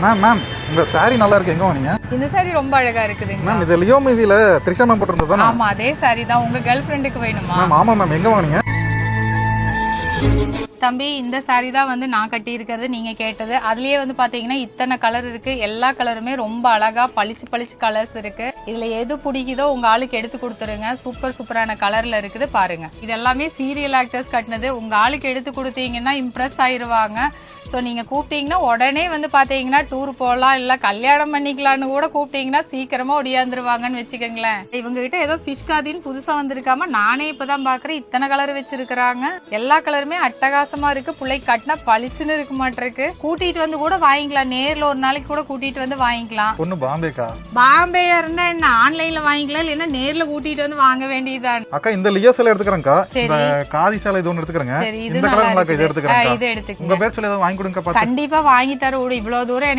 Ma'am ma'am உங்க sorry நல்லா இருக்கு, எங்க வாங்குனீங்க? இந்த சாரி ரொம்ப அழகா இருக்குதுங்க மேம் இது லியோ மூவில த்ரிஷா மேம் போட்டிருந்தது தானே? ஆமா அதே சாரி தான். உங்க கேர்ள் ஃப்ரெண்டுக்கு வேணுமா? மேம் ஆமா மேம், எங்க வாங்குனீங்க? தம்பி இந்த சாரி தான் வந்து நான் கட்டி இருக்கிறது, நீங்க கேட்டது. அதுலயே வந்து பாத்தீங்கன்னா இத்தனை கலர் இருக்கு. எல்லா கலருமே ரொம்ப அழகா பளிச்சு பளிச்சு கலர்ஸ் இருக்கு. இதுல எது பிடிக்குதோ உங்க ஆளுக்கு எடுத்து கொடுத்துருங்க. சூப்பர் சூப்பரான கலர்ல இருக்குது பாருங்க. இது எல்லாமே சீரியல் ஆக்டர்ஸ் கட்டினது. உங்க ஆளுக்கு எடுத்து கொடுத்தீங்கன்னா இம்ப்ரெஸ் ஆயிருவாங்க. ஸோ நீங்கள் கூப்பிட்டீங்கன்னா உடனே வந்து பார்த்தீங்கன்னா டூர் போகலாம், இல்லை கல்யாணம் பண்ணிக்கலான்னு கூட கூப்பிட்டீங்கன்னா சீக்கிரமாக ஒடியாந்துருவாங்கன்னு வச்சுக்கோங்களேன். இவங்க கிட்ட ஏதோ ஃபிஷ் காதின்னு புதுசாக வந்திருக்காம, நானே இப்போ தான் பார்க்குறேன். இத்தனை கலர் வச்சிருக்கிறாங்க. எல்லா கலருமே அட்டகாசமாக இருக்கு. பிள்ளை கட்டினா பளிச்சுன்னு இருக்க மாட்டிருக்கு. கூட்டிட்டு வந்து கூட வாங்கிக்கலாம். நேரில் ஒரு நாளைக்கு கூட கூட்டிட்டு வந்து வாங்கிக்கலாம். பொண்ணு பாம்பேக்கா? பாம்பேயா இருந்தா என்ன, ஆன்லைன்ல வாங்கிக்கலாம், இல்லைன்னா நேரில் கூட்டிட்டு வந்து வாங்க வேண்டியதுதான். அக்கா இந்த லியோ சேலை எடுத்துக்கிறேன்க்கா. இந்த காதி சேலை இது ஒன்று எடுத்துக்கிறேங்க. இந்த கலர் நல்லா இருக்கு, இது எடுத்துக்கிறேன். இது எடுத்துக்கங்க. உங்க பேர் சொல்லி ஏதாவது வாங்கி கொடுங்க. கண்டிப்பா வாங்கி தர. இவ்வளவு தூரம்